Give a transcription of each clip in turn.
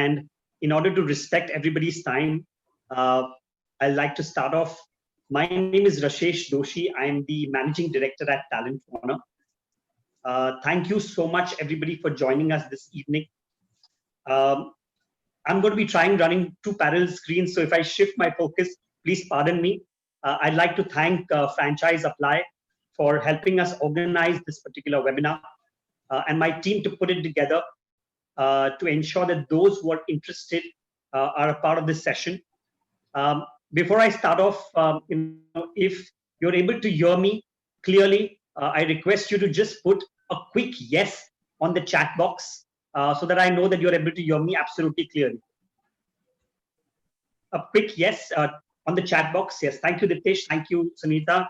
And in order to respect everybody's time, I'd like to start off. My name is Rashesh Doshi. I'm the Managing Director at Talent Corner. Thank you so much, everybody, for joining us this evening. I'm going to be running two parallel screens. So if I shift my focus, please pardon me. I'd like to thank Franchise Apply for helping us organize this particular webinar and my team to put it together to ensure that those who are interested are a part of this session. Before I start off, if you're able to hear me clearly, I request you to just put a quick yes on the chat box so that I know that you're able to hear me absolutely clearly. A quick yes on the chat box. Yes, thank you, Ditesh. Thank you, Sunita,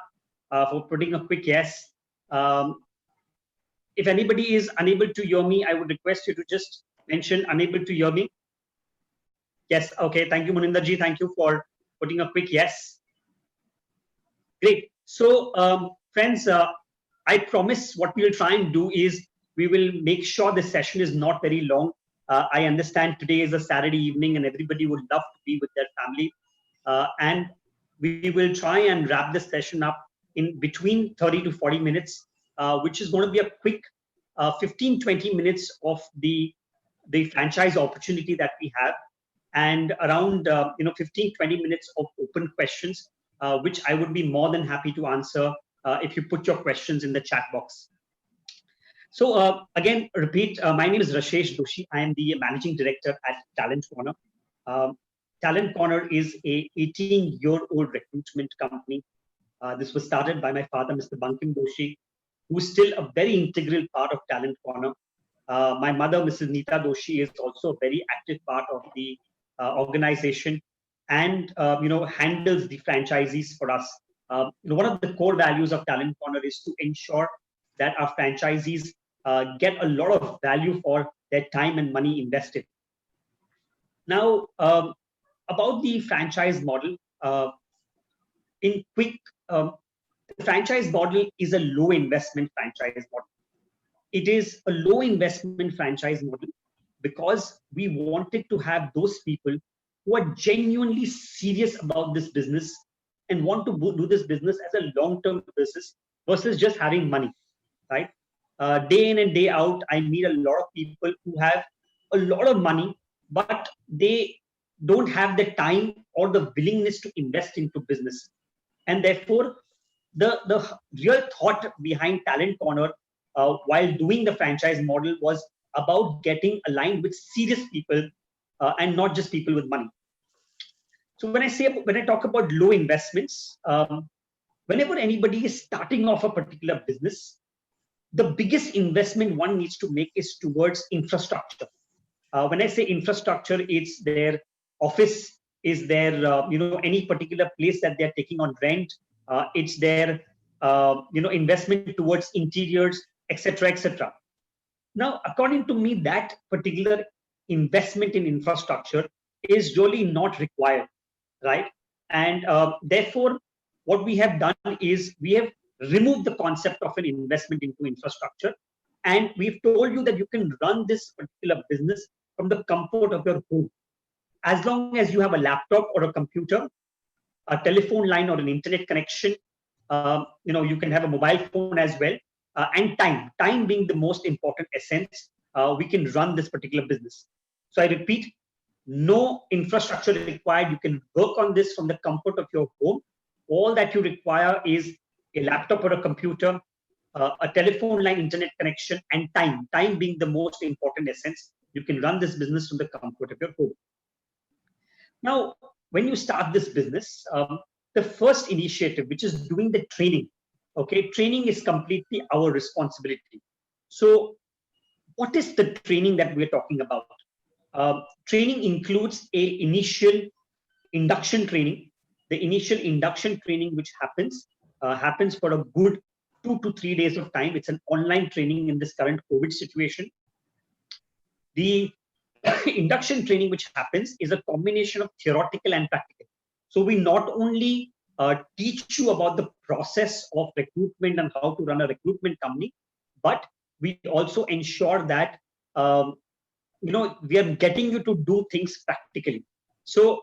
for putting a quick yes. If anybody is unable to hear me, I would request you to just mention unable to hear me. Yes, okay. Thank you, Munindarji. Thank you for putting a quick yes. Great. So, friends, I promise what we will try and do is we will make sure the session is not very long. I understand today is a Saturday evening and everybody would love to be with their family. And we will try and wrap this session up in between 30 to 40 minutes, which is going to be a quick 15-20 minutes of the franchise opportunity that we have, and around 15-20 minutes of open questions, which I would be more than happy to answer if you put your questions in the chat box. So again, repeat, my name is Rashesh Doshi. I am the Managing Director at Talent Corner. Talent Corner is a 18-year-old recruitment company. This was started by my father, Mr. Bankim Doshi, who's still a very integral part of Talent Corner. My mother, Mrs. Neeta Doshi, is also a very active part of the organization and handles the franchisees for us. One of the core values of Talent Corner is to ensure that our franchisees get a lot of value for their time and money invested. Now, about the franchise model, in quick, the franchise model is a low investment franchise model. It is a low investment franchise model because we wanted to have those people who are genuinely serious about this business and want to do this business as a long-term business versus just having money, right? Day in and day out, I meet a lot of people who have a lot of money, but they don't have the time or the willingness to invest into business. And therefore, the real thought behind Talent Corner while doing the franchise model was about getting aligned with serious people and not just people with money. So when I talk about low investments, whenever anybody is starting off a particular business, the biggest investment one needs to make is towards infrastructure. When I say infrastructure, it's their office, is their any particular place that they're taking on rent, it's their investment towards interiors, etc., etc. Now, according to me, that particular investment in infrastructure is really not required, right? And therefore, what we have done is we have removed the concept of an investment into infrastructure, and we've told you that you can run this particular business from the comfort of your home, as long as you have a laptop or a computer, a telephone line or an internet connection. You can have a mobile phone as well, and time being the most important essence. We can run this particular business. So I repeat, no infrastructure required. You can work on this from the comfort of your home. All that you require is a laptop or a computer, a telephone line, internet connection, and time. Time being the most important essence. You can run this business from the comfort of your home. Now, when you start this business, the first initiative, which is doing the training, okay, training is completely our responsibility. So what is the training that we're talking about? Training includes a initial induction training. The initial induction training, which happens for a good 2 to 3 days of time. It's an online training in this current COVID situation. The induction training which happens is a combination of theoretical and practical. So we not only teach you about the process of recruitment and how to run a recruitment company, but we also ensure that we are getting you to do things practically. So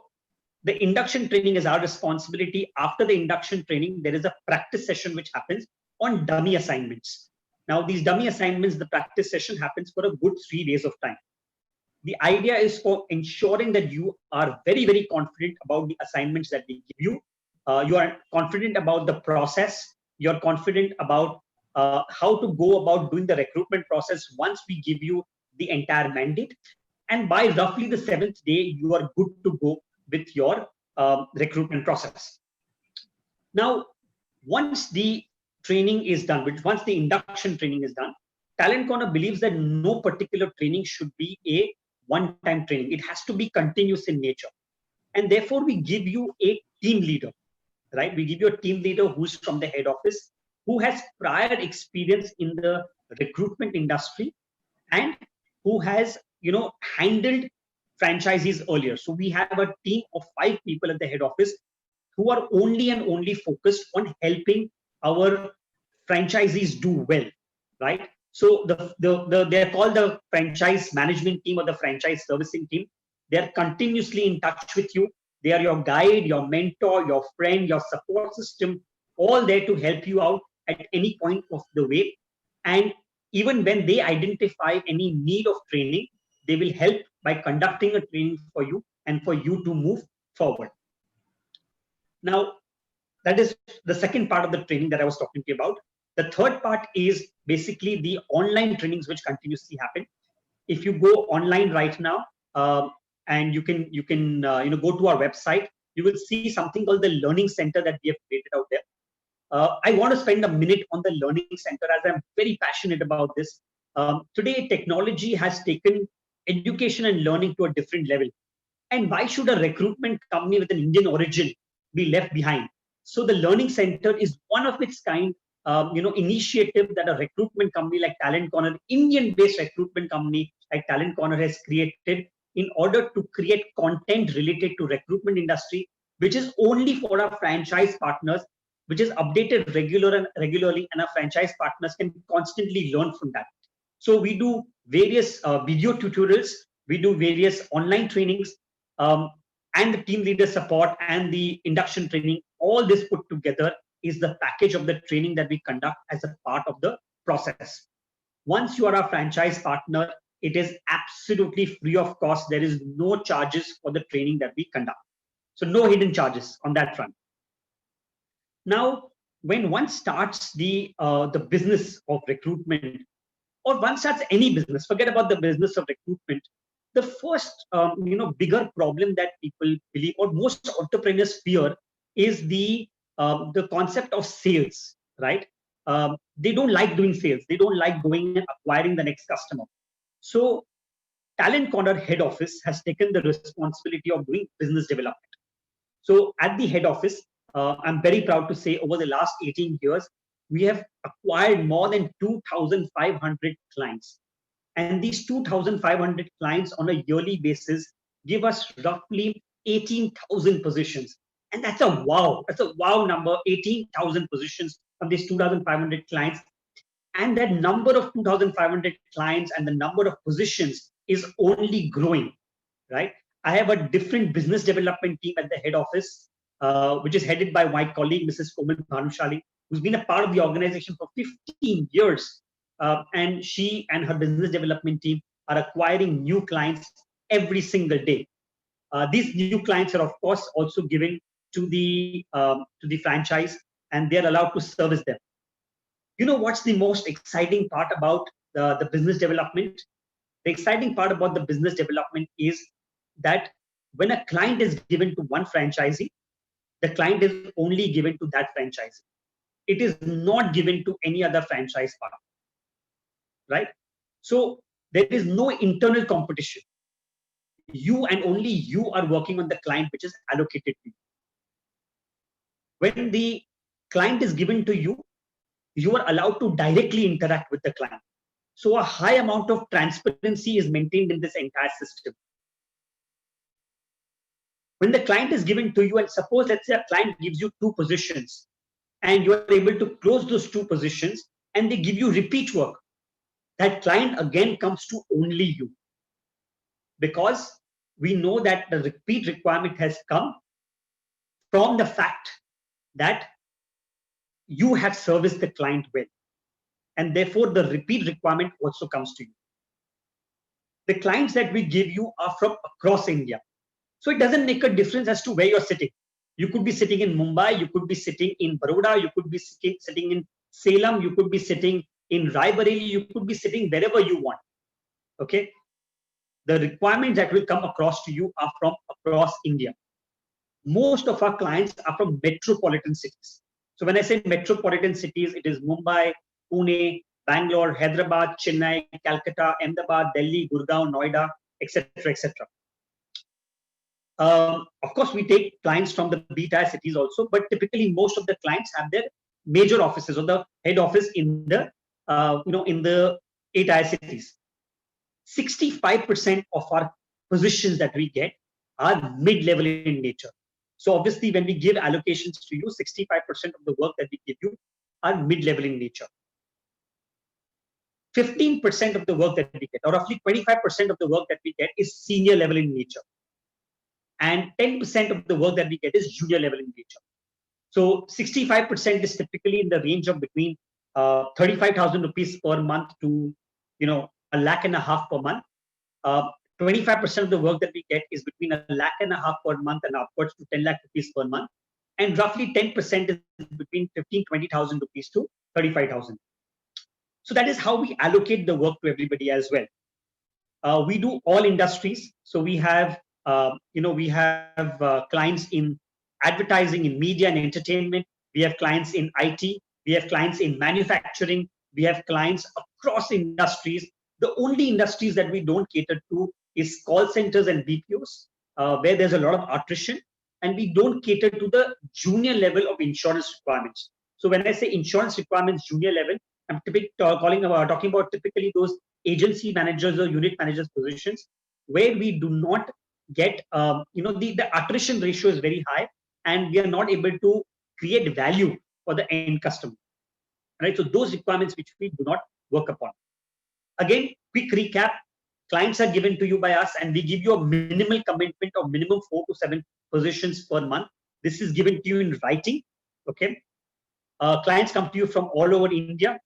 the induction training is our responsibility. After the induction training, there is a practice session which happens on dummy assignments. Now, these dummy assignments, the practice session happens for a good 3 days of time. The idea is for ensuring that you are very, very confident about the assignments that we give you. You are confident about the process. You're confident about how to go about doing the recruitment process once we give you the entire mandate. And by roughly the 7th day, you are good to go with your recruitment process. Now, once the training is done, once the induction training is done, Talent Corner believes that no particular training should be a one-time training. It has to be continuous in nature. And therefore, we give you a team leader, right? We give you a team leader who's from the head office, who has prior experience in the recruitment industry and who has, handled franchisees earlier. So we have a team of 5 people at the head office who are only and only focused on helping our franchisees do well, right? So they're called the franchise management team or the franchise servicing team. They're continuously in touch with you. They are your guide, your mentor, your friend, your support system, all there to help you out at any point of the way. And even when they identify any need of training, they will help by conducting a training for you and for you to move forward. Now, that is the second part of the training that I was talking to you about. The third part is basically the online trainings which continuously happen. If you go online right now, and you can go to our website, you will see something called the Learning Center that we have created out there. I want to spend a minute on the Learning Center as I'm very passionate about this. Today, technology has taken education and learning to a different level. And why should a recruitment company with an Indian origin be left behind? So the Learning Center is one of its kind, initiative that a recruitment company like Talent Corner, Indian-based recruitment company like Talent Corner has created in order to create content related to recruitment industry, which is only for our franchise partners, which is updated regularly, and our franchise partners can constantly learn from that. So we do various video tutorials, we do various online trainings, and the team leader support and the induction training. All this put together is the package of the training that we conduct as a part of the process. Once you are a franchise partner, it is absolutely free of cost. There is no charges for the training that we conduct. So no hidden charges on that front. Now, when one starts the business of recruitment, or one starts any business, forget about the business of recruitment, the first bigger problem that people believe or most entrepreneurs fear is the concept of sales, right? They don't like doing sales. They don't like going and acquiring the next customer. So Talent Corner head office has taken the responsibility of doing business development. So at the head office, I'm very proud to say over the last 18 years, we have acquired more than 2,500 clients. And these 2,500 clients on a yearly basis give us roughly 18,000 positions. And that's a wow number, 18,000 positions from these 2,500 clients. And that number of 2,500 clients and the number of positions is only growing, right? I have a different business development team at the head office, which is headed by my colleague, Mrs. Komal Bhanushali, who's been a part of the organization for 15 years. And she and her business development team are acquiring new clients every single day. These new clients are, of course, also given to the franchise, and they're allowed to service them. You know what's the most exciting part about the business development? The exciting part about the business development is that when a client is given to one franchisee, the client is only given to that franchisee. It is not given to any other franchise partner, right? So there is no internal competition. You and only you are working on the client which is allocated to you. When the client is given to you, you are allowed to directly interact with the client. So a high amount of transparency is maintained in this entire system. When the client is given to you, and suppose let's say a client gives you 2 positions and you are able to close those 2 positions and they give you repeat work, that client again comes to only you. because we know that the repeat requirement has come from the fact that you have serviced the client well, and therefore the repeat requirement also comes to you. The clients that we give you are from across India. So it doesn't make a difference as to where you're sitting. You could be sitting in Mumbai, you could be sitting in Baroda, you could be sitting in Salem, you could be sitting in Raebareli, you could be sitting wherever you want. Okay. The requirements that will come across to you are from across India. Most of our clients are from metropolitan cities. So when I say metropolitan cities, it is Mumbai, Pune, Bangalore, Hyderabad, Chennai, Calcutta, Ahmedabad, Delhi, Gurgaon, Noida, etc., etc. Of course, we take clients from the B-tier cities also, but typically most of the clients have their major offices or the head office in the in the A-tier cities. 65% of our positions that we get are mid-level in nature. So obviously, when we give allocations to you, 65% of the work that we give you are mid-level in nature. 15% of the work that we get, or roughly 25% of the work that we get, is senior level in nature. And 10% of the work that we get is junior level in nature. So 65% is typically in the range of between 35,000 rupees per month to $1.5 lakh per month. 25% of the work that we get is between $1.5 lakh per month and upwards to 10 lakh rupees per month. And roughly 10% is between 20,000 rupees to 35,000. So that is how we allocate the work to everybody as well. We do all industries. So we have, clients in advertising, in media and entertainment. We have clients in IT. We have clients in manufacturing. We have clients across industries. The only industries that we don't cater to is call centers and BPOs, where there's a lot of attrition, and we don't cater to the junior level of insurance requirements. So when I say insurance requirements junior level, I'm talking about typically those agency managers or unit managers positions where we do not get, the attrition ratio is very high, and we are not able to create value for the end customer. Right? So those requirements which we do not work upon. Again, quick recap. Clients are given to you by us, and we give you a minimal commitment of minimum 4 to 7 positions per month. This is given to you in writing. Okay. Clients come to you from all over India.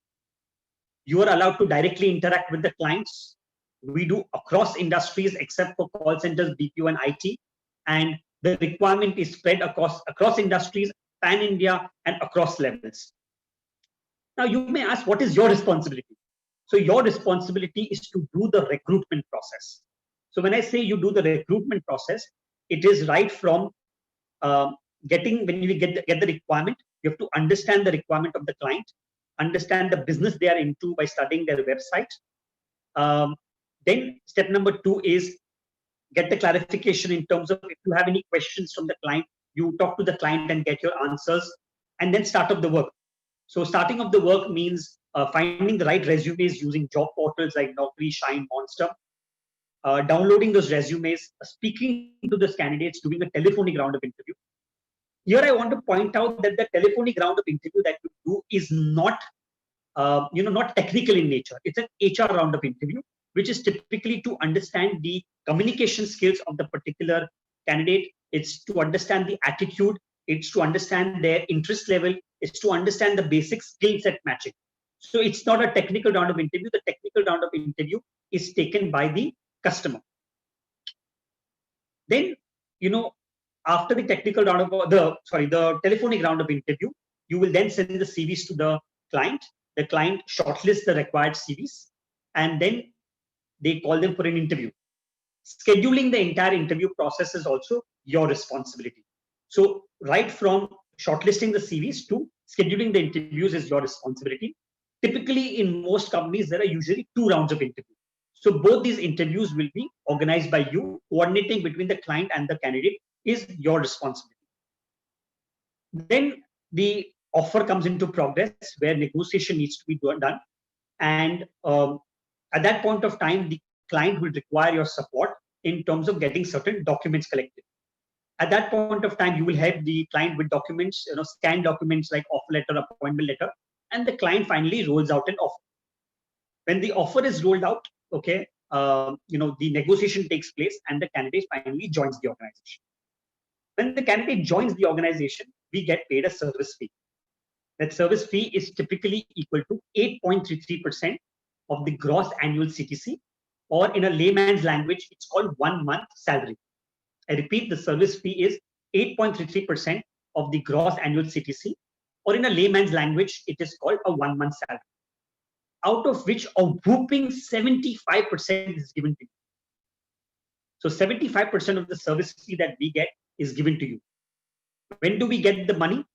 You are allowed to directly interact with the clients. We do across industries except for call centers, BPO, and IT. And the requirement is spread across industries, pan-India, and across levels. Now, you may ask, what is your responsibility? So your responsibility is to do the recruitment process. So when I say you do the recruitment process, it is right from when you get the requirement, you have to understand the requirement of the client, understand the business they are into by studying their website. Then step number 2 is get the clarification in terms of if you have any questions from the client, you talk to the client and get your answers, and then start up the work. So starting of the work means finding the right resumes using job portals like Naukri, Shine, Monster, downloading those resumes, speaking to those candidates, doing a telephonic round of interview. Here I want to point out that the telephonic round of interview that you do is not, not technical in nature. It's an HR round of interview, which is typically to understand the communication skills of the particular candidate. It's to understand the attitude. It's to understand their interest level. It's to understand the basic skill set matching. So it's not a technical round of interview. The technical round of interview is taken by the customer. Then, after the technical round of the telephonic round of interview, you will then send the CVs to the client. The client shortlists the required CVs, and then they call them for an interview. Scheduling the entire interview process is also your responsibility. So right from shortlisting the CVs to scheduling the interviews is your responsibility. Typically, in most companies, there are usually 2 rounds of interview. So both these interviews will be organized by you. Coordinating between the client and the candidate is your responsibility. Then the offer comes into progress where negotiation needs to be done. And at that point of time, the client will require your support in terms of getting certain documents collected. At that point of time, you will help the client with documents, scanned documents like offer letter, appointment letter, and the client finally rolls out an offer. When the offer is rolled out, okay, the negotiation takes place and the candidate finally joins the organization. When the candidate joins the organization, we get paid a service fee. That service fee is typically equal to 8.33% of the gross annual CTC, or in a layman's language, it's called 1 month salary. I repeat, the service fee is 8.33% of the gross annual CTC, or in a layman's language, it is called a 1 month salary, out of which a whooping 75% is given to you. So 75% of the service fee that we get is given to you. When do we get the money?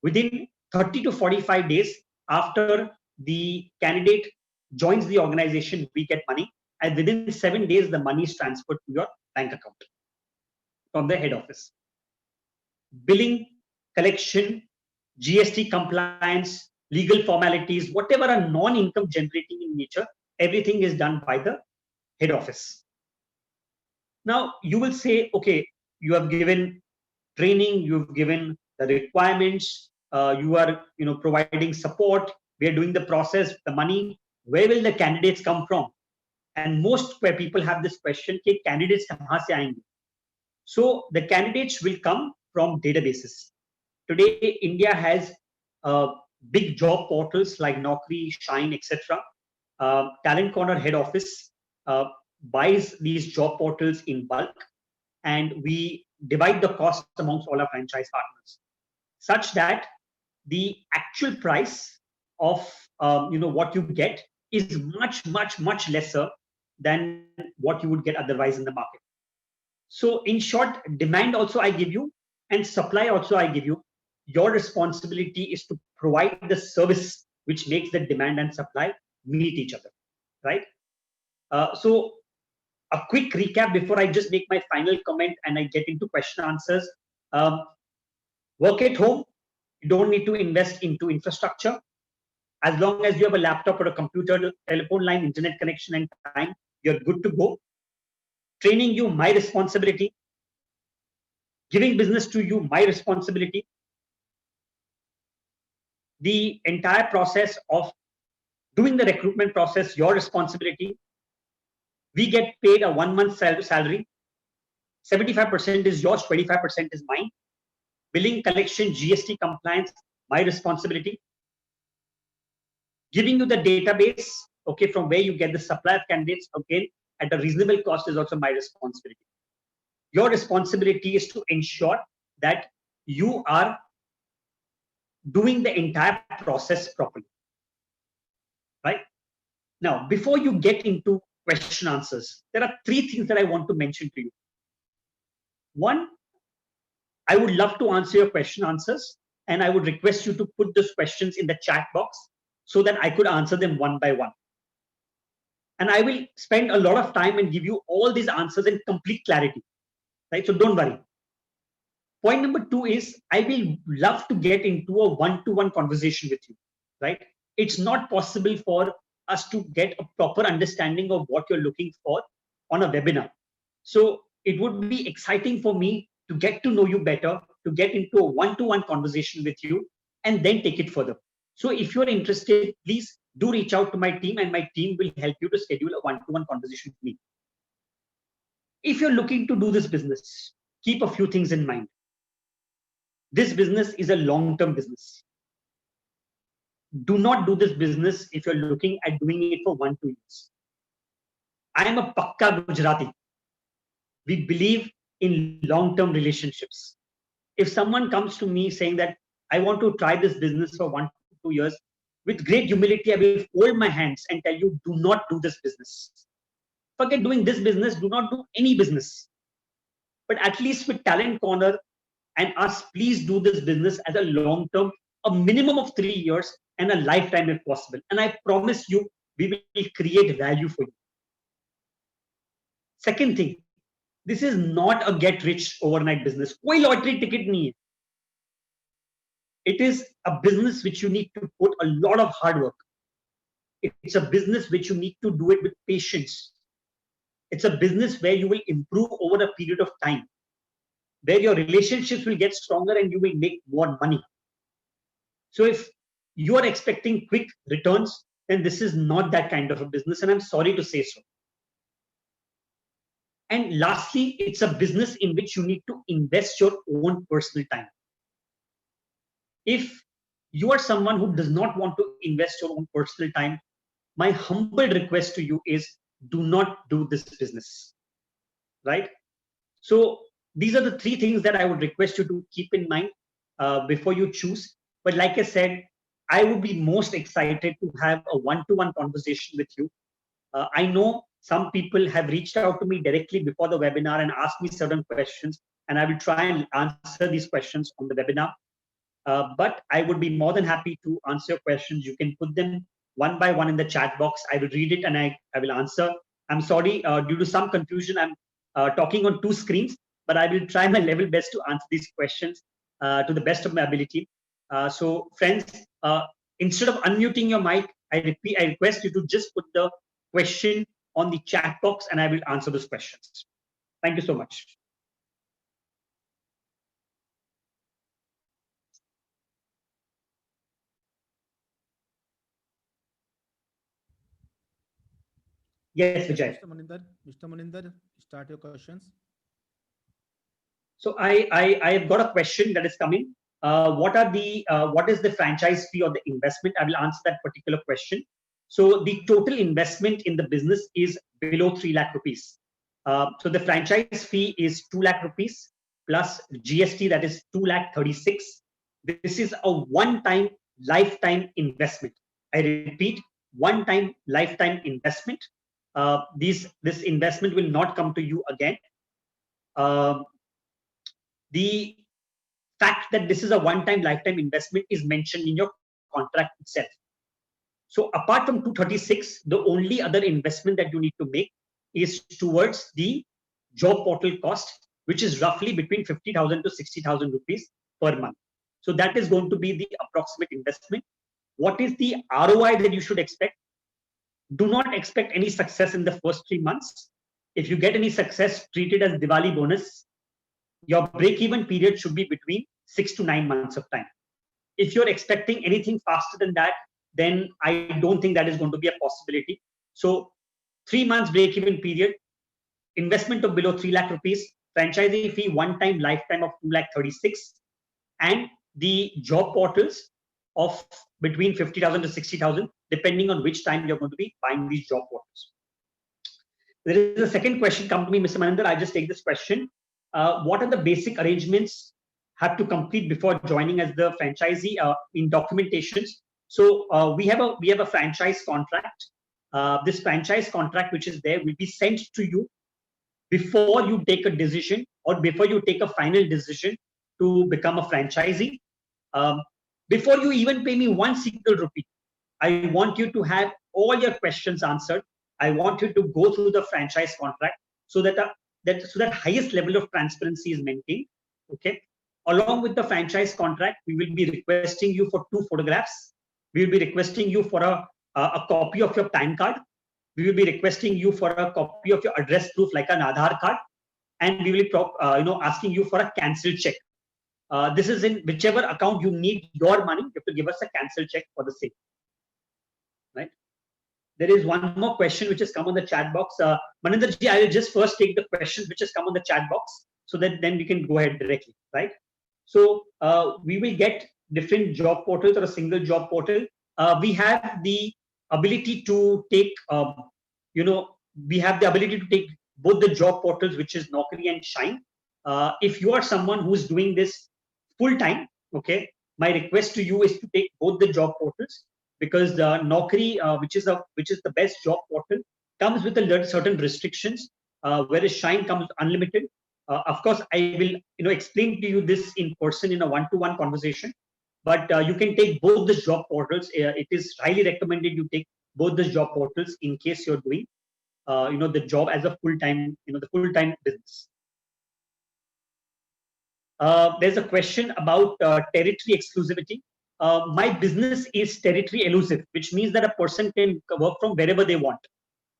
Within 30 to 45 days after the candidate joins the organization, we get money. And within 7 days, the money is transferred to your bank account from the head office. Billing, collection, GST compliance, legal formalities, whatever are non-income generating in nature, everything is done by the head office. Now, you will say, okay, you have given training, you've given the requirements, you are providing support, we are doing the process, the money, where will the candidates come from? And most where people have this question, कि candidates kahan se aayenge? So the candidates will come from databases. Today, India has big job portals like Naukri, Shine, etc. Talent Corner head office buys these job portals in bulk, and we divide the cost amongst all our franchise partners, such that the actual price of what you get is much lesser than what you would get otherwise in the market. So in short, demand also I give you and supply also I give you. Your responsibility is to provide the service which makes the demand and supply meet each other, right? So a quick recap before I just make my final comment and I get into question answers. Work at home, you don't need to invest into infrastructure. As long as you have a laptop or a computer, telephone line, internet connection and time, you're good to go. Training you, my responsibility. Giving business to you, my responsibility. The entire process of doing the recruitment process, your responsibility. We get paid a 1 month salary. 75% is yours, 25% is mine. Billing, collection, GST compliance, my responsibility. Giving you the database, okay, from where you get the supply of candidates, again, at a reasonable cost is also my responsibility. Your responsibility is to ensure that you are doing the entire process properly, right? Now, before you get into question answers, there are 3 things that I want to mention to you. One, I would love to answer your question answers, and I would request you to put those questions in the chat box so that I could answer them one by one. And I will spend a lot of time and give you all these answers in complete clarity, right? So don't worry. Point number 2 is I will love to get into a one-to-one conversation with you, right? It's not possible for us to get a proper understanding of what you're looking for on a webinar. So it would be exciting for me to get to know you better, to get into a one-to-one conversation with you, and then take it further. So if you're interested, please do reach out to my team, and my team will help you to schedule a one-to-one conversation with me. If you're looking to do this business, keep a few things in mind. This business is a long-term business. Do not do this business if you're looking at doing it for 1-2 years. I am a Pakka Gujarati. We believe in long-term relationships. If someone comes to me saying that I want to try this business for 1 to 2 years, with great humility, I will fold my hands and tell you, do not do this business. Forget doing this business, do not do any business. But at least with Talent Corner and us, please do this business as a long-term, a minimum of 3 years and a lifetime if possible. And I promise you, we will create value for you. Second thing, this is not a get rich overnight business. कोई lottery ticket नहीं है. It is a business which you need to put a lot of hard work. It's a business which you need to do it with patience. It's a business where you will improve over a period of time, where your relationships will get stronger and you will make more money. So if you are expecting quick returns, then this is not that kind of a business, and I'm sorry to say so. And lastly, it's a business in which you need to invest your own personal time. If you are someone who does not want to invest your own personal time, my humble request to you is do not do this business, right? So these are the three things that I would request you to keep in mind before you choose. But like I said, I would be most excited to have a one-to-one conversation with you. I know some people have reached out to me directly before the webinar and asked me certain questions, and I will try and answer these questions on the webinar. But I would be more than happy to answer your questions. You can put them one by one in the chat box. I will read it and I will answer. I'm sorry, due to some confusion, I'm talking on two screens, but I will try my level best to answer these questions to the best of my ability. So friends, instead of unmuting your mic, I request you to just put the question on the chat box and I will answer those questions. Thank you so much. Yes, Vijay. Mr. Maninder, start your questions. So I have got a question that is coming. What is the franchise fee or the investment? I will answer that particular question. So the total investment in the business is below 3 lakh rupees. So the franchise fee is 2 lakh rupees plus GST, that is 2 lakh 36. This is a one-time lifetime investment. I repeat, one-time lifetime investment. This investment will not come to you again. The fact that this is a one-time lifetime investment is mentioned in your contract itself. So apart from 236, the only other investment that you need to make is towards the job portal cost, which is roughly between 50,000 to 60,000 rupees per month. So that is going to be the approximate investment. What is the ROI that you should expect? Do not expect any success in the first 3 months. If you get any success, treat it as Diwali bonus. Your break-even period should be between 6 to 9 months of time. If you're expecting anything faster than that, then I don't think that is going to be a possibility. So 3 months break-even period, investment of below 3 lakh rupees, franchisee fee one-time lifetime of 2 lakh 36, and the job portals of between 50,000 to 60,000, depending on which time you're going to be buying these job portals. There is a second question come to me, Mr. Maninder. I just take this question. What are the basic arrangements have to complete before joining as the franchisee in documentations? So we have a franchise contract. This franchise contract, which is there, will be sent to you before you take a decision or before you take a final decision to become a franchisee. Before you even pay me one single rupee, I want you to have all your questions answered. I want you to go through the franchise contract so that highest level of transparency is maintained. Okay. Along with the franchise contract, we will be requesting you for 2 photographs. We will be requesting you for a copy of your PAN card. We will be requesting you for a copy of your address proof like an Aadhaar card, and we will be asking you for a cancelled check. This is in whichever account you need your money. You have to give us a cancelled check for the same. Right. There is one more question which has come on the chat box. Maninder ji, I will just first take the questions which has come on the chat box so that then we can go ahead directly, right? So we will get different job portals or a single job portal. We have the ability to take, we have the ability to take both the job portals, which is Naukri and Shine. If you are someone who's doing this full time, okay, my request to you is to take both the job portals, because the Naukri, which is the best job portal, comes with a certain restrictions, whereas Shine comes unlimited. Of course, I will explain to you this in person in a one-to-one conversation. But you can take both the job portals. It is highly recommended you take both the job portals in case you're doing the job as a full-time the full-time business. There's a question about territory exclusivity. My business is territory elusive, which means that a person can work from wherever they want,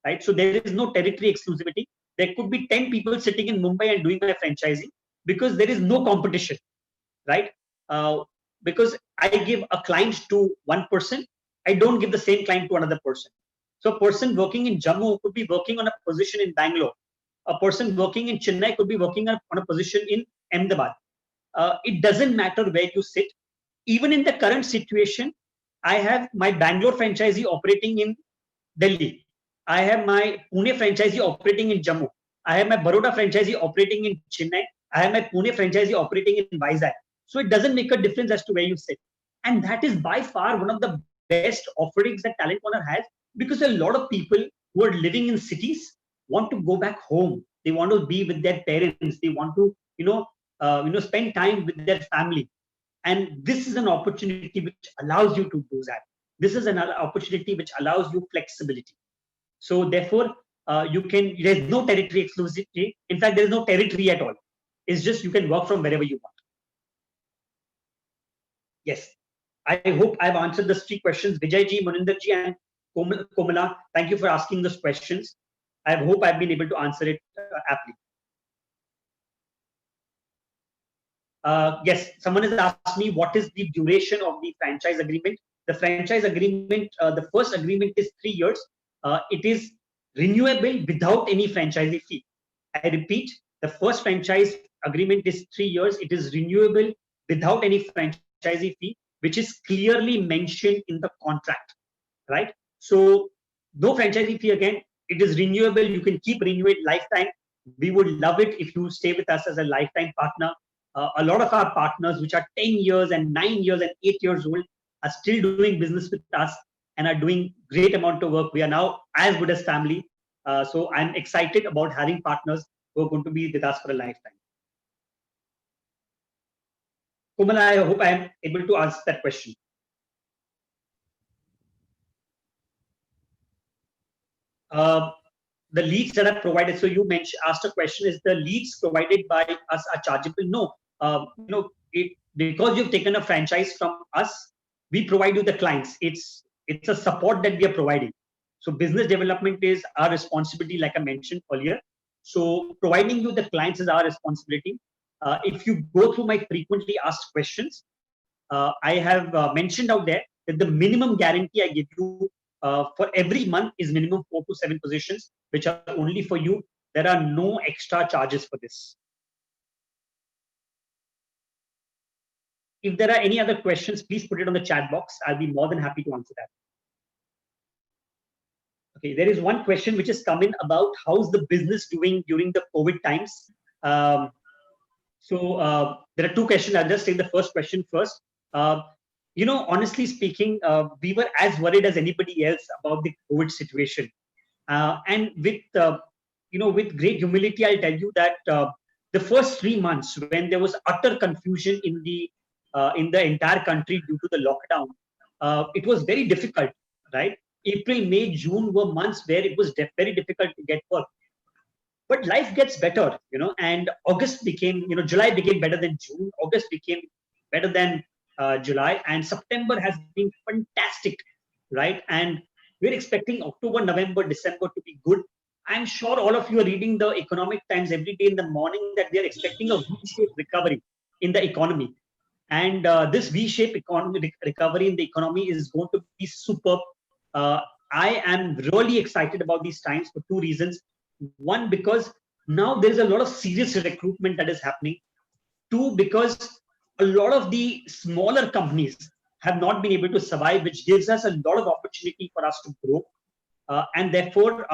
right? So there is no territory exclusivity. There could be 10 people sitting in Mumbai and doing my franchising because there is no competition, right? Because I give a client to one person, I don't give the same client to another person. So a person working in Jammu could be working on a position in Bangalore, a person working in Chennai could be working on a position in Ahmedabad. It doesn't matter where you sit. Even in the current situation, I have my Bangalore franchisee operating in Delhi. I have my Pune franchisee operating in Jammu. I have my Baroda franchisee operating in Chennai. I have my Pune franchisee operating in Vizag. So it doesn't make a difference as to where you sit. And that is by far one of the best offerings that Talent Corner has, because a lot of people who are living in cities want to go back home. They want to be with their parents. They want to, spend time with their family. And this is an opportunity which allows you to do that. This is an opportunity which allows you flexibility. So therefore, there's no territory exclusivity. In fact, there's no territory at all. It's just you can work from wherever you want. Yes. I hope I've answered the 3 questions. Vijayji, Moninderji, and Komala, thank you for asking those questions. I hope I've been able to answer it aptly. Yes, someone has asked me what is the duration of the franchise agreement. The franchise agreement, the first agreement is 3 years. It is renewable without any franchisee fee. I repeat, the first franchise agreement is 3 years. It is renewable without any franchisee fee, which is clearly mentioned in the contract, right? So no franchisee fee again. It is renewable. You can keep renewing it lifetime. We would love it if you stay with us as a lifetime partner. A lot of our partners, which are 10 years and 9 years and 8 years old, are still doing business with us and are doing great amount of work. We are now as good as family. So I'm excited about having partners who are going to be with us for a lifetime. Kumala, I hope I'm able to answer that question. The leads that are provided. So you asked a question: is the leads provided by us are chargeable? No. Because you've taken a franchise from us, we provide you the clients. It's a support that we are providing. So business development is our responsibility, like I mentioned earlier. So providing you the clients is our responsibility. If you go through my frequently asked questions, I have mentioned out there that the minimum guarantee I give you for every month is minimum 4 to 7 positions, which are only for you. There are no extra charges for this. If there are any other questions, please put it on the chat box. I'll be more than happy to answer that. Okay, there is one question which has come in about how's the business doing during the COVID times. So there are 2 questions. I'll just take the first question first. Honestly speaking, we were as worried as anybody else about the COVID situation. And with great humility, I'll tell you that the first 3 months, when there was utter confusion in the entire country due to the lockdown, it was very difficult, right? April, May, June were months where it was very difficult to get work. But life gets better, and August became, July became better than June. August became better than July, and September has been fantastic, right? And we're expecting October, November, December to be good. I'm sure all of you are reading the Economic Times every day in the morning that we are expecting a V-shaped recovery in the economy. And this V-shaped recovery in the economy is going to be superb. I am really excited about these times for 2 reasons. One, because now there's a lot of serious recruitment that is happening. 2, because a lot of the smaller companies have not been able to survive, which gives us a lot of opportunity for us to grow. And therefore,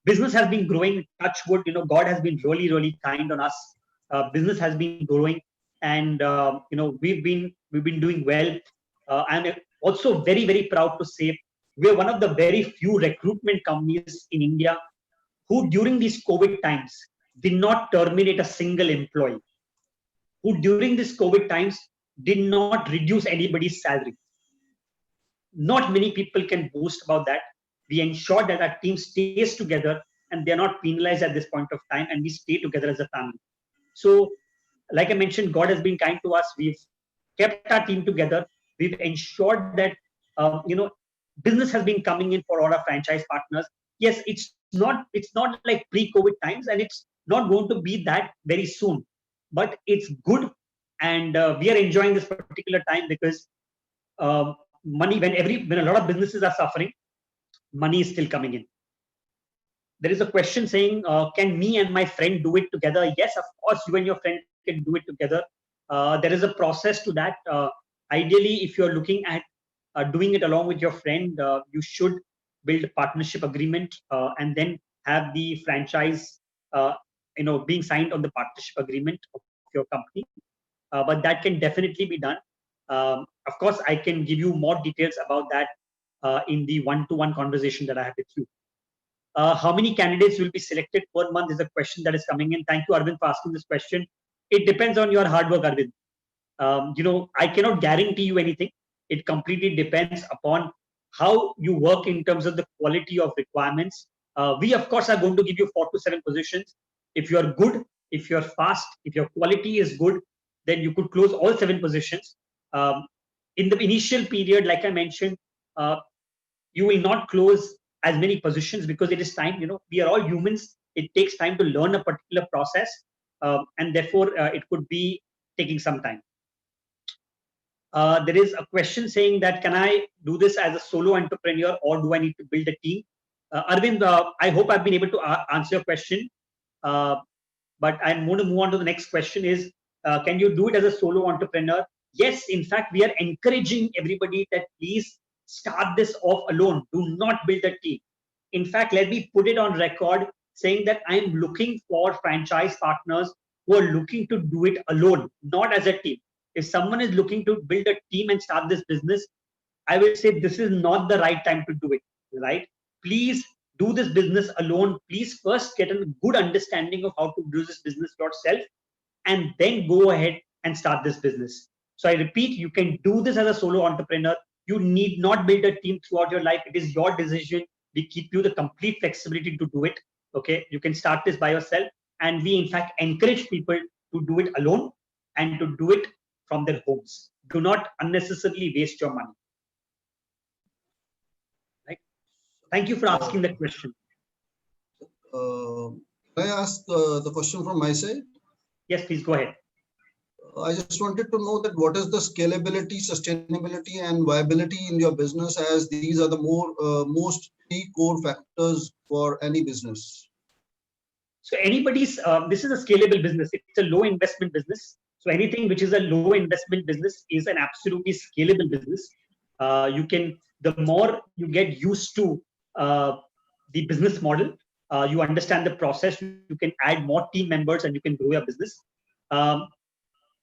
business has been growing. Touch wood, God has been really, really kind on us. Business has been growing, and we've been doing well. I'm also very, very proud to say we're one of the very few recruitment companies in India who, during these COVID times, did not terminate a single employee. Who, during these COVID times, did not reduce anybody's salary. Not many people can boast about that. We ensure that our team stays together and they're not penalized at this point of time, and we stay together as a family. So, like I mentioned, God has been kind to us. We've kept our team together. We've ensured that business has been coming in for all our franchise partners. Yes, it's not like pre-COVID times, and it's not going to be that very soon. But it's good, and we are enjoying this particular time because money, when a lot of businesses are suffering, money is still coming in. there is a question saying, can me and my friend do it together? Yes, of course, you and your friend can do it together. There is a process to that. Ideally, if you're looking at doing it along with your friend, you should build a partnership agreement and then have the franchise, being signed on the partnership agreement of your company. But that can definitely be done. Of course, I can give you more details about that in the one-to-one conversation that I have with you. How many candidates will be selected per month is a question that is coming in. Thank you, Arvind, for asking this question. It depends on your hard work, Arvind. I cannot guarantee you anything. It completely depends upon how you work in terms of the quality of requirements. We, of course, are going to give you 4 to 7 positions. If you are good, if you're fast, if your quality is good, then you could close all 7 positions. In the initial period, like I mentioned, you will not close as many positions because it is time. We are all humans. It takes time to learn a particular process, and therefore it could be taking some time. There is a question saying that, can I do this as a solo entrepreneur or do I need to build a team? Arvind, I hope I've been able to answer your question. But I'm going to move on to the next question is, can you do it as a solo entrepreneur? Yes, in fact, we are encouraging everybody that please start this off alone. Do not build a team. In fact, let me put it on record saying that I'm looking for franchise partners who are looking to do it alone, not as a team. If someone is looking to build a team and start this business, I will say this is not the right time to do it, right? Please do this business alone. Please first get a good understanding of how to do this business yourself and then go ahead and start this business. So I repeat, you can do this as a solo entrepreneur. You need not build a team throughout your life. It is your decision. We keep you the complete flexibility to do it. Okay, you can start this by yourself. And we, in fact, encourage people to do it alone and to do it from their homes. Do not unnecessarily waste your money. Right? Thank you for asking that question. Can I ask the question from my side? Yes, please go ahead. I just wanted to know that what is the scalability, sustainability, and viability in your business, as these are the most key core factors for any business. So this is a scalable business. It's a low investment business. So anything which is a low investment business is an absolutely scalable business. The more you get used to the business model, you understand the process, you can add more team members and you can grow your business.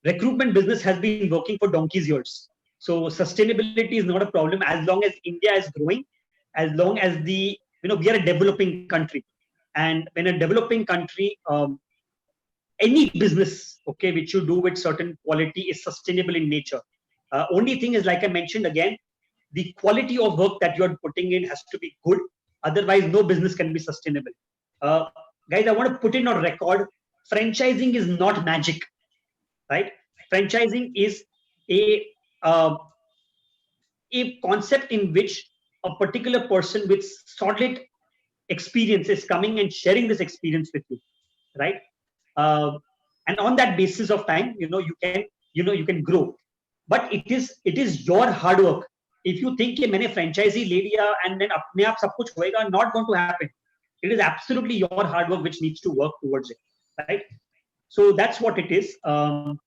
Recruitment business has been working for donkey's years. So sustainability is not a problem as long as India is growing, as long as we are a developing country. And when a developing country, any business, okay, which you do with certain quality is sustainable in nature. Only thing is, like I mentioned again, the quality of work that you're putting in has to be good. Otherwise, no business can be sustainable. Guys, I want to put in on record, franchising is not magic, right? Franchising is a concept in which a particular person with solid experience is coming and sharing this experience with you, right? And on that basis of time, you can grow. But it is your hard work. If you think कि मैंने franchisee ले लिया and then अपने आप सब कुछ होएगा, not going to happen. It is absolutely your hard work which needs to work towards it, right? So that's what it is. How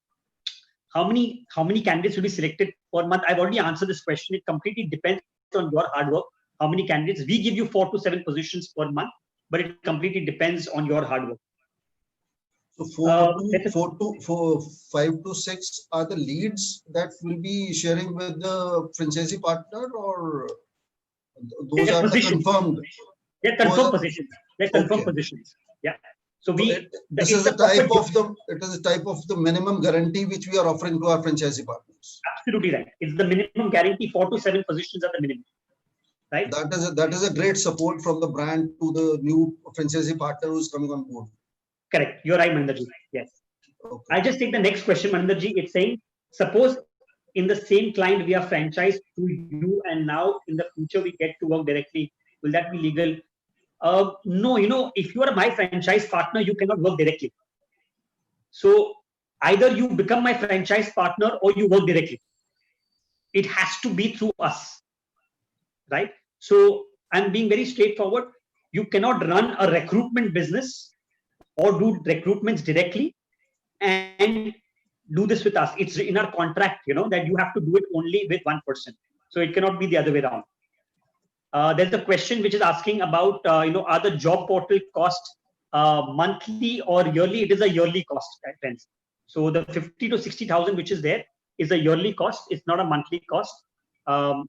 many candidates will be selected per month? I've already answered this question. It completely depends on your hard work. How many candidates? We give you 4 to 7 positions per month, but it completely depends on your hard work. So 5 to 6 are the leads that will be sharing with the franchisee partner, or those are the confirmed? They're confirmed positions. They're confirmed positions. Yeah. So it is a type of the minimum guarantee which we are offering to our franchisee partners. Absolutely right. It's the minimum guarantee. 4 to 7 positions are the minimum. Right. That is a great support from the brand to the new franchisee partner who is coming on board. Correct. You're right, Maninderji. Yes. Okay. I'll just take the next question, Maninderji. It's saying, suppose in the same client we are franchised to you, and now in the future we get to work directly. Will that be legal? No, if you are my franchise partner, you cannot work directly. So either you become my franchise partner or you work directly. It has to be through us, right? So I'm being very straightforward. you cannot run a recruitment business or do recruitments directly and do this with us. It's in our contract, that you have to do it only with one person. So it cannot be the other way around. There's a question which is asking about, are the job portal costs monthly or yearly? It is a yearly cost, friends. So the 50 to 60,000 which is there is a yearly cost. It's not a monthly cost.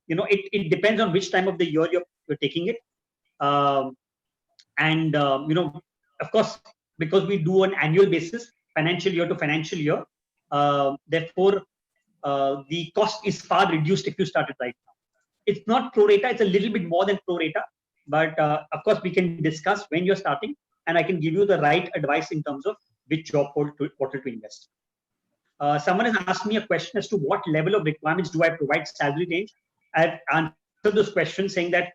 It depends on which time of the year you're taking it. Of course, because we do an annual basis, financial year to financial year, therefore, the cost is far reduced if you start it right now. It's not pro rata, it's a little bit more than pro rata, but of course, we can discuss when you're starting, and I can give you the right advice in terms of which job portal to invest. Someone has asked me a question as to what level of requirements do I provide salary range. I've answered those questions saying that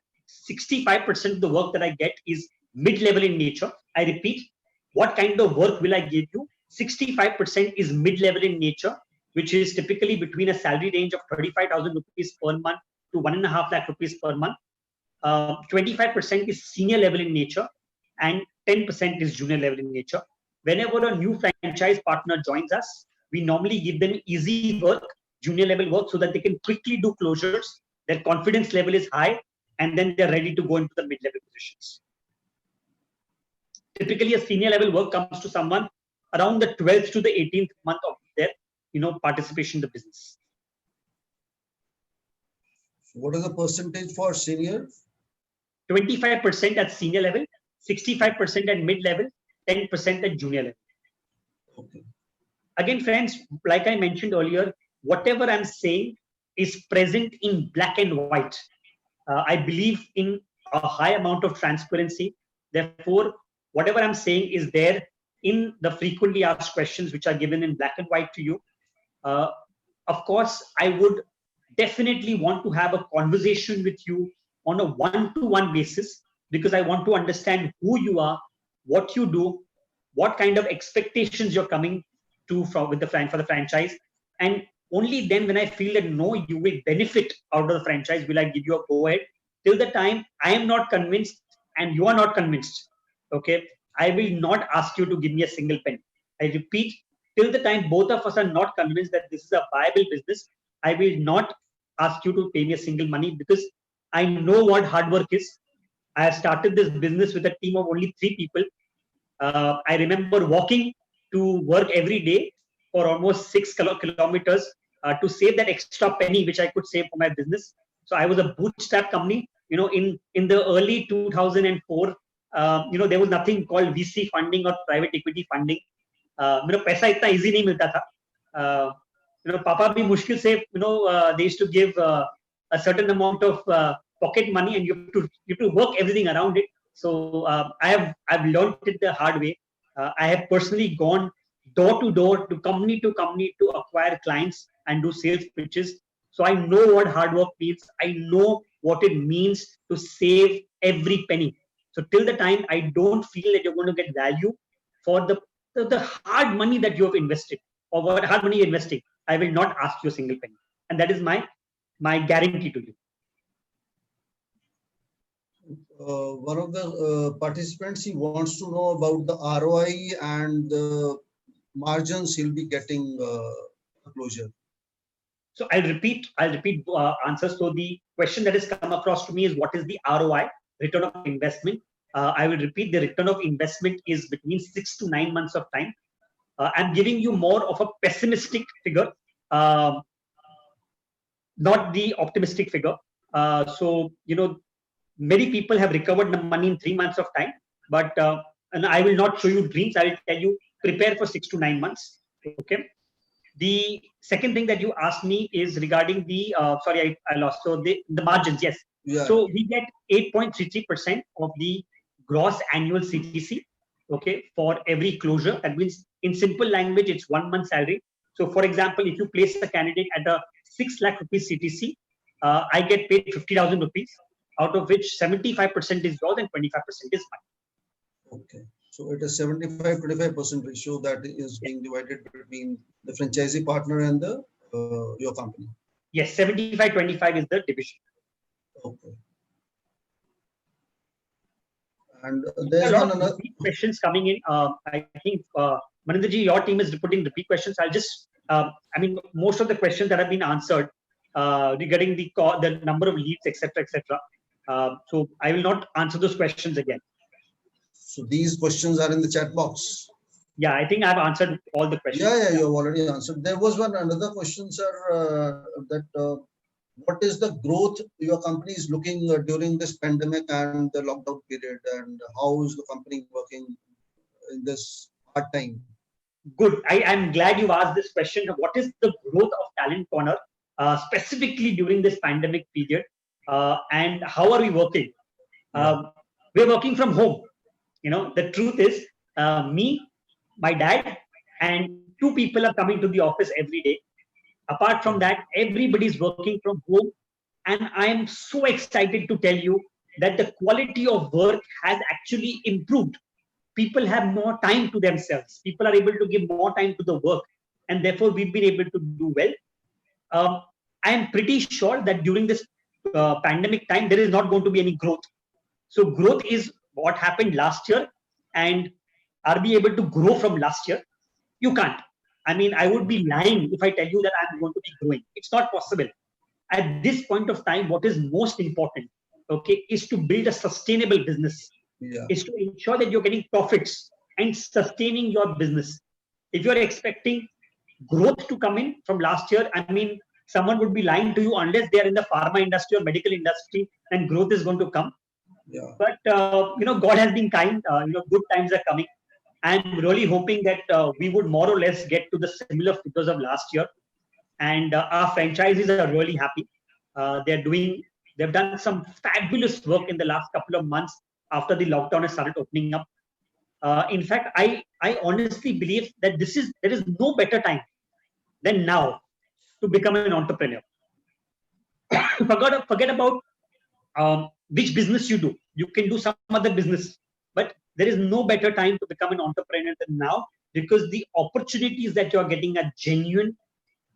65% of the work that I get is mid-level in nature. I repeat, what kind of work will I give you? 65% is mid-level in nature, which is typically between a salary range of 35,000 rupees per month to 1.5 lakh rupees per month. 25% is senior level in nature, and 10% is junior level in nature. Whenever a new franchise partner joins us, we normally give them easy work, junior level work, so that they can quickly do closures. Their confidence level is high, and then they're ready to go into the mid-level positions. Typically, a senior level work comes to someone around the 12th to the 18th month of their, participation in the business. What is the percentage for senior? 25% at senior level, 65% at mid-level, 10% at junior level. Okay. Again, friends, like I mentioned earlier, whatever I'm saying is present in black and white. I believe in a high amount of transparency. Therefore, whatever I'm saying is there in the frequently asked questions, which are given in black and white to you. Of course, I would definitely want to have a conversation with you on a one-to-one basis, because I want to understand who you are, what you do, what kind of expectations you're coming to for the franchise, and only then, when I feel that no, you will benefit out of the franchise, will I give you a go ahead. Till the time I am not convinced and you are not convinced, okay, I will not ask you to give me a single penny. I repeat, till the time both of us are not convinced that this is a viable business, I will not ask you to pay me a single money, because I know what hard work is. I have started this business with a team of only 3 people. I remember walking to work every day for almost 6 kilometers to save that extra penny which I could save for my business. So I was a bootstrap company. In the early 2004, there was nothing called VC funding or private equity funding. पैसा इतना easy नहीं मिलता था. Papa bhi mushkil se, they used to give a certain amount of pocket money, and you have to work everything around it. So I've learned it the hard way. I have personally gone door to door, to company to acquire clients and do sales pitches. So I know what hard work means. I know what it means to save every penny. So till the time I don't feel that you're going to get value for the hard money that you have invested, or what hard money you're investing, I will not ask you a single penny. And that is my guarantee to you. One of the participants, he wants to know about the ROI and the margins he'll be getting closure. So I'll repeat answers. So the question that has come across to me is, what is the ROI, return of investment? I will repeat, the return of investment is between 6 to 9 months of time. I'm giving you more of a pessimistic figure, not the optimistic figure. Many people have recovered the money in 3 months of time, but and I will not show you dreams. I will tell you, prepare for 6 to 9 months. Okay. The second thing that you asked me is regarding the sorry, I lost. So the margins, yes. Yeah. So we get 8.33% of the gross annual CTC, okay, for every closure. That means, in simple language, it's 1 month salary. So for example, if you place a candidate at a 6 lakh rupees CTC, I get paid 50,000 rupees, out of which 75% is yours and 25% is mine. Okay. So it is 75-25% ratio that is being divided between the franchisee partner and the your company. Yes, 75-25 is the division. Okay. And There there's are a one lot of another. repeat questions coming in. I think Maninderji, your team is putting repeat questions. I'll just, I mean, most of the questions that have been answered regarding the number of leads, etc., etc. So I will not answer those questions again. So these questions are in the chat box. Yeah, I think I've answered all the questions. Yeah, you have already answered. There was one another question, sir, that what is the growth your company is looking during this pandemic and the lockdown period, and how is the company working in this hard time? Good. I'm glad you asked this question. What is the growth of Talent Corner specifically during this pandemic period, and how are we working? We're working from home. The truth is, me, my dad, and two people are coming to the office every day. Apart from that, everybody's working from home, and I'm so excited to tell you that the quality of work has actually improved. People have more time to themselves. People are able to give more time to the work, and therefore we've been able to do well. I am pretty sure that during this pandemic time, there is not going to be any growth. So growth is what happened last year, and are we able to grow from last year? You can't. I mean, I would be lying if I tell you that I'm going to be growing. It's not possible. At this point of time, what is most important, okay, is to build a sustainable business, is to ensure that you're getting profits and sustaining your business. If you're expecting growth to come in from last year, I mean, someone would be lying to you unless they are in the pharma industry or medical industry, and growth is going to come. But God has been kind. Good times are coming. I'm really hoping that we would more or less get to the similar figures of last year, and our franchisees are really happy. They've done some fabulous work in the last couple of months after the lockdown has started opening up. In fact, I honestly believe that there is no better time than now to become an entrepreneur. Forget about which business you do. You can do some other business, but there is no better time to become an entrepreneur than now, because the opportunities that you're getting are genuine,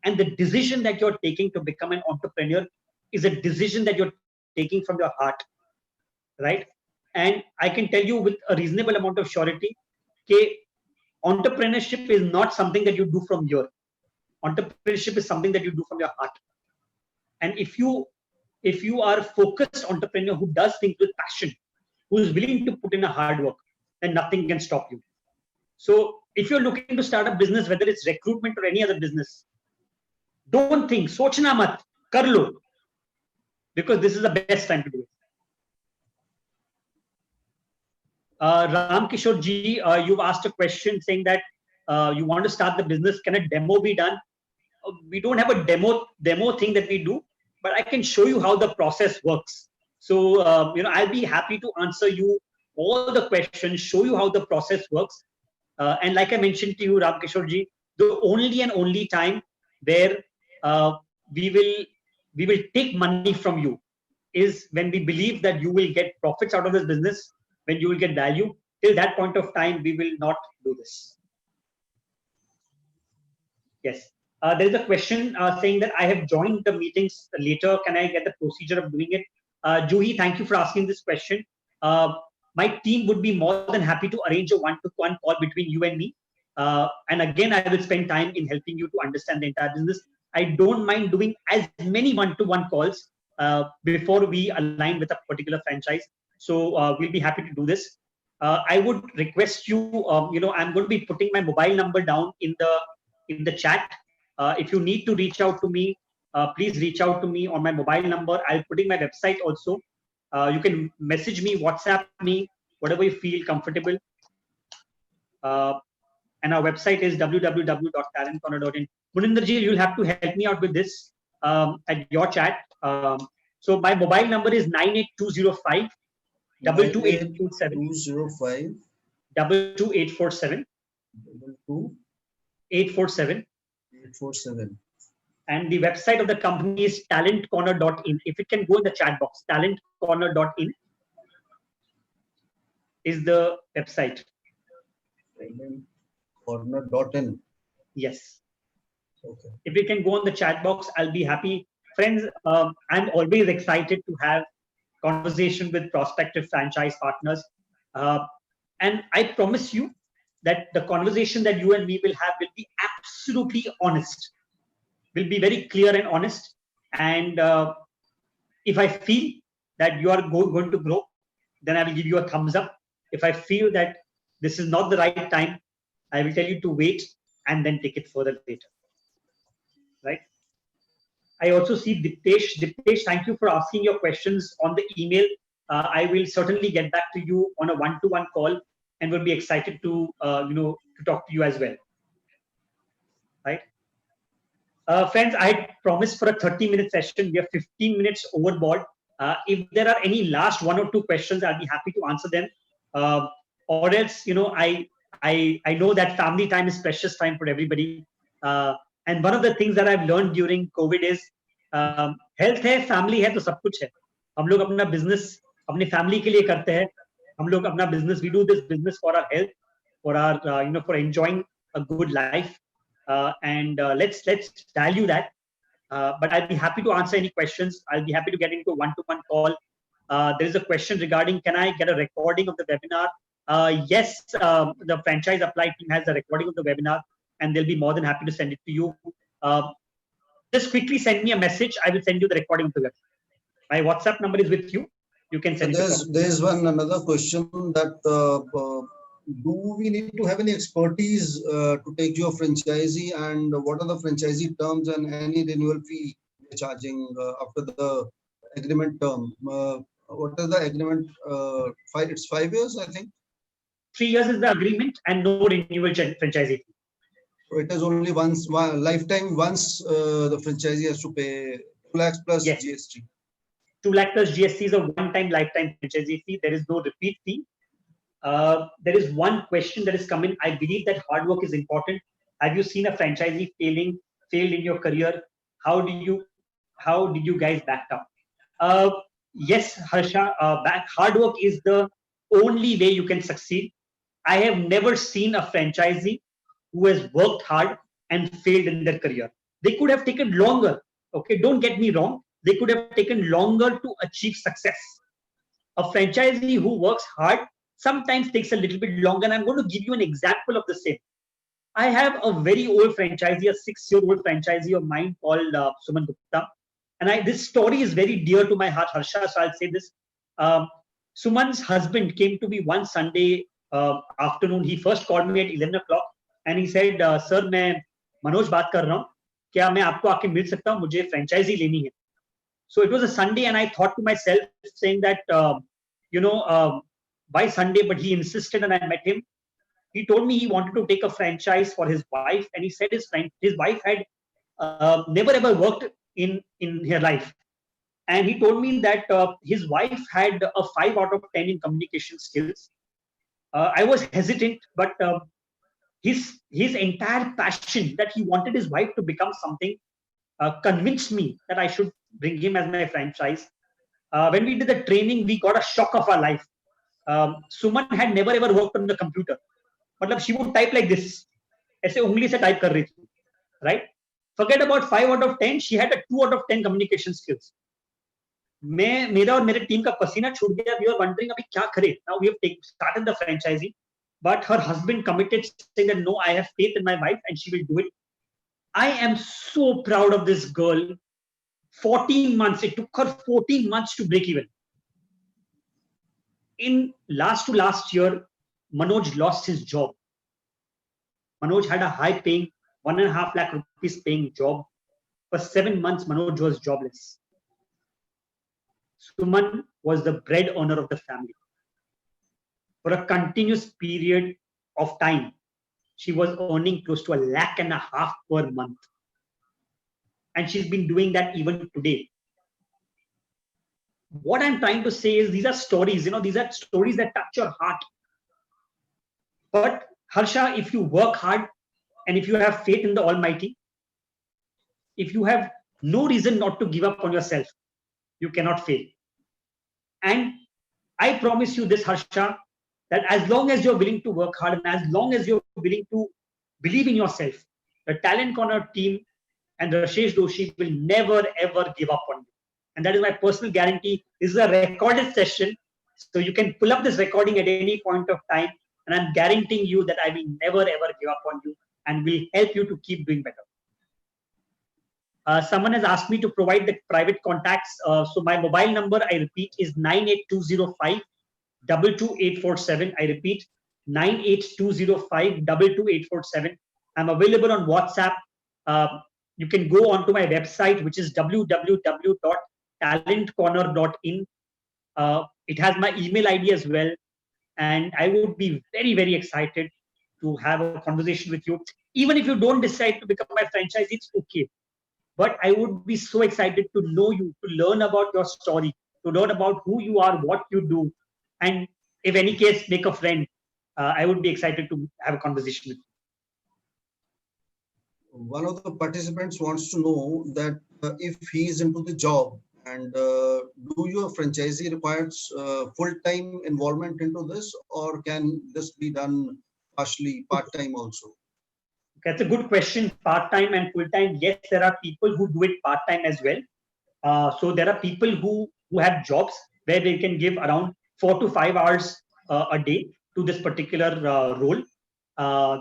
and the decision that you're taking to become an entrepreneur is a decision that you're taking from your heart, right? And I can tell you with a reasonable amount of surety, okay, entrepreneurship is not something that you do from your. Entrepreneurship is something that you do from your heart. And if you are a focused entrepreneur who does things with passion, who is willing to put in a hard work, then nothing can stop you. So if you're looking to start a business, whether it's recruitment or any other business, don't think, sochna mat, kar lo, because this is the best time to do it. Ram Kishore ji, you've asked a question saying that you want to start the business. Can a demo be done? We don't have a demo thing that we do, but I can show you how the process works. So, I'll be happy to answer you all the questions, show you how the process works. And like I mentioned to you, Ram Kishore ji, the only and only time where we will take money from you is when we believe that you will get profits out of this business, when you will get value. Till that point of time, we will not do this. Yes. There is a question saying that I have joined the meetings later. Can I get the procedure of doing it? Juhi, thank you for asking this question. My team would be more than happy to arrange a one-to-one call between you and me. And again, I will spend time in helping you to understand the entire business. I don't mind doing as many one-to-one calls before we align with a particular franchise. So we'll be happy to do this. I would request you, I'm going to be putting my mobile number down in the chat. If you need to reach out to me, please reach out to me on my mobile number. I'll put in my website also. You can message me, WhatsApp me, whatever you feel comfortable. And our website is www.talentcorner.in. Muninderji, you'll have to help me out with this at your chat. So my mobile number is 98205 22847 22847 847. And the website of the company is talentcorner.in. If it can go in the chat box, talentcorner.in is the website. Talentcorner.in. Yes. Okay. If you can go on the chat box, I'll be happy. Friends, I'm always excited to have conversation with prospective franchise partners. And I promise you that the conversation that you and me will have will be absolutely honest, will be very clear and honest. And if I feel that you are going to grow, then I will give you a thumbs up. If I feel that this is not the right time, I will tell you to wait and then take it further later. Right? I also see Diptesh. Diptesh, thank you for asking your questions on the email. I will certainly get back to you on a one-to-one call, and will be excited to to talk to you as well. Right, friends. I had promised for a 30-minute session. We are 15 minutes overboard. If there are any last one or two questions, I'll be happy to answer them. Or else, I know that family time is precious time for everybody. And one of the things that I've learned during COVID is health है, family है, तो सब कुछ है. हम लोग अपना business अपने family के लिए करते हैं. हम लोग अपना business, we do this business for our health, for our for enjoying a good life, and let's value that. But I'll be happy to answer any questions. I'll be happy to get into a one-to-one call. There is a question regarding, can I get a recording of the webinar? Yes, the Franchise Apply team has a recording of the webinar, and they'll be more than happy to send it to you. Just quickly send me a message. I will send you the recording of the webinar. My WhatsApp number is with you. You can send it. There's another question that do we need to have any expertise to take you a franchisee, and what are the franchisee terms and any renewal fee charging after the agreement term? What is the agreement? It's 5 years, I think. 3 years is the agreement, and no renewal franchisee fee. So it is only once, lifetime. Once the franchisee has to pay 2 lakhs plus Yes. GST. 2 lakh plus GST is a one-time lifetime franchisee fee. There is no repeat fee. There is one question that is coming. I believe that hard work is important. Have you seen a franchisee failed in your career? How did you guys back up? Yes, Harsha, hard work is the only way you can succeed. I have never seen a franchisee who has worked hard and failed in their career. They could have taken longer. Okay, don't get me wrong. They could have taken longer to achieve success. A franchisee who works hard sometimes takes a little bit longer, and I'm going to give you an example of the same. I have a very old franchisee, a 6-year-old franchisee of mine called Suman Gupta. And this story is very dear to my heart, Harsha, so I'll say this. Suman's husband came to me one Sunday afternoon. He first called me at 11 o'clock and he said, Sir, मैं मनोज बात कर रहा हूँ. क्या मैं आपको आके मिल सकता हूँ? मुझे franchisee लेनी है. So it was a Sunday, and I thought to myself, saying that, by Sunday, but he insisted, and I met him. He told me he wanted to take a franchise for his wife, and he said his wife had never ever worked in her life. And he told me that his wife had a 5 out of 10 in communication skills. I was hesitant, but his entire passion that he wanted his wife to become something convinced me that I should bring him as my franchise. When we did the training, we got a shock of our life. Suman had never ever worked on the computer. But she would type like this. ऐसे उंगली से type कर रही थी, right? Forget about 5 out of 10. She had a 2 out of 10 communication skills. मेरा और मेरे team का पसीना छूट गया. We were wondering अभी क्या करें. Now we have started the franchisee, but her husband committed, saying that no, I have faith in my wife and she will do it. I am so proud of this girl. 14 months. It took her 14 months to break even. In last year, Manoj lost his job. Manoj had a high-paying 1.5 lakh rupees paying job. For 7 months, Manoj was jobless. Suman was the bread earner of the family. For a continuous period of time, she was earning close to 1.5 lakh per month. And she's been doing that even today. What I'm trying to say is these are stories, these are stories that touch your heart. But Harsha, if you work hard and if you have faith in the Almighty, if you have no reason not to give up on yourself, you cannot fail. And I promise you this, Harsha, that as long as you're willing to work hard and as long as you're willing to believe in yourself, the Talent Corner team and Rashesh Doshi will never ever give up on you. And that is my personal guarantee. This is a recorded session. So you can pull up this recording at any point of time, and I'm guaranteeing you that I will never ever give up on you and will help you to keep doing better. Someone has asked me to provide the private contacts. So my mobile number, I repeat, is 98205 22847. I repeat, 98205 22847. I'm available on WhatsApp. You can go onto my website, which is www.talentcorner.in. It has my email ID as well. And I would be very, very excited to have a conversation with you. Even if you don't decide to become my franchisee, it's okay. But I would be so excited to know you, to learn about your story, to learn about who you are, what you do, and if any case, make a friend. I would be excited to have a conversation with you. One of the participants wants to know that if he is into the job and do your franchisee requires full-time involvement into this, or can this be done partially, part-time also? That's a good question. Part-time and full-time. Yes, there are people who do it part-time as well. So there are people who have jobs where they can give around 4 to 5 hours a day to this particular role.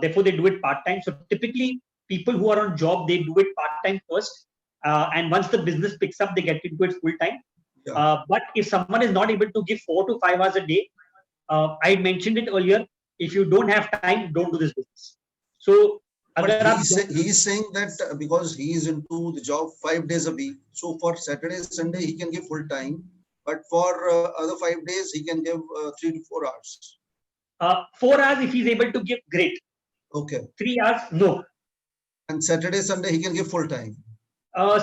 Therefore, they do it part-time. So typically, people who are on job, they do it part-time first. And once the business picks up, they get into it full-time. Yeah. But if someone is not able to give 4 to 5 hours a day, I mentioned it earlier, if you don't have time, don't do this business. So But he's saying that because he is into the job 5 days a week, so for Saturday, Sunday, he can give full time, but for other 5 days, he can give 3 to 4 hours. 4 hours, if he's able to give, great. Okay. 3 hours, no. And Saturday, Sunday, he can give full time.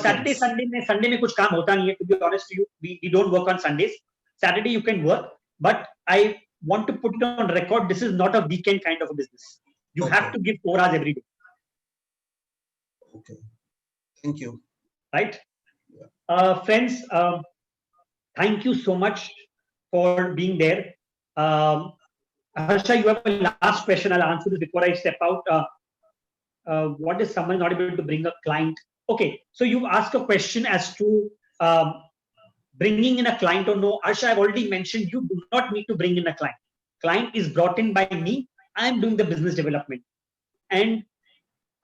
Saturday, Sunday में कुछ काम होता नहीं है. To be honest to you, we don't work on Sundays. Saturday you can work, but I want to put it on record. This is not a weekend kind of a business. You have to give 4 hours every day. Okay. Thank you. Right. Friends, thank you so much for being there. Harsha, you have a last question. I'll answer this before I step out. What is someone not able to bring a client? Okay, so you've asked a question as to bringing in a client or no. Harsha, I've already mentioned you do not need to bring in a client. Client is brought in by me. I'm doing the business development. And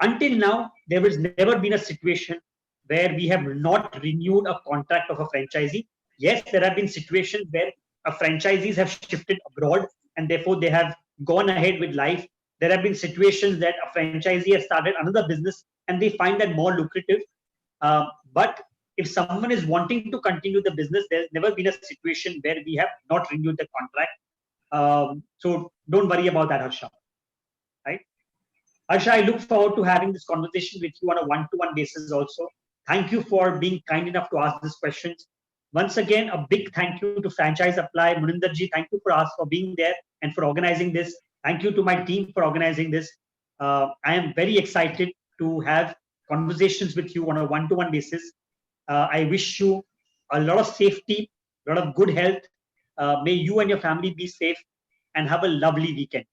until now, there has never been a situation where we have not renewed a contract of a franchisee. Yes, there have been situations where franchisees have shifted abroad and therefore they have gone ahead with life. There have been situations that a franchisee has started another business and they find that more lucrative. But if someone is wanting to continue the business, there's never been a situation where we have not renewed the contract. So don't worry about that, Harsha. Right? Harsha, I look forward to having this conversation with you on a one-to-one basis also. Thank you for being kind enough to ask these questions. Once again, a big thank you to Franchise Apply. Muninder ji, thank you for being there and for organizing this. Thank you to my team for organizing this. I am very excited to have conversations with you on a one-to-one basis. I wish you a lot of safety, a lot of good health. May you and your family be safe and have a lovely weekend.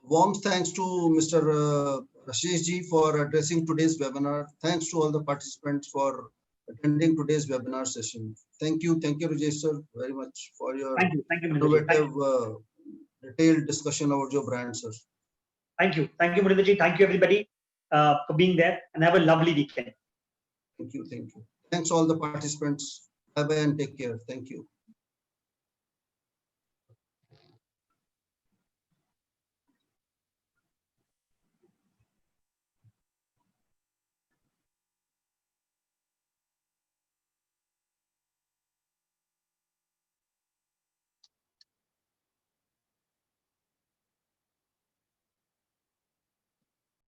Warm thanks to Mr. Rashesh ji for addressing today's webinar. Thanks to all the participants for attending today's webinar session. Thank you, Rajesh sir, very much for your innovative, detailed discussion about your brand, sir. Thank you, Muninder ji. Thank you, everybody, for being there, and have a lovely weekend. Thank you. Thanks all the participants. Bye bye and take care. Thank you.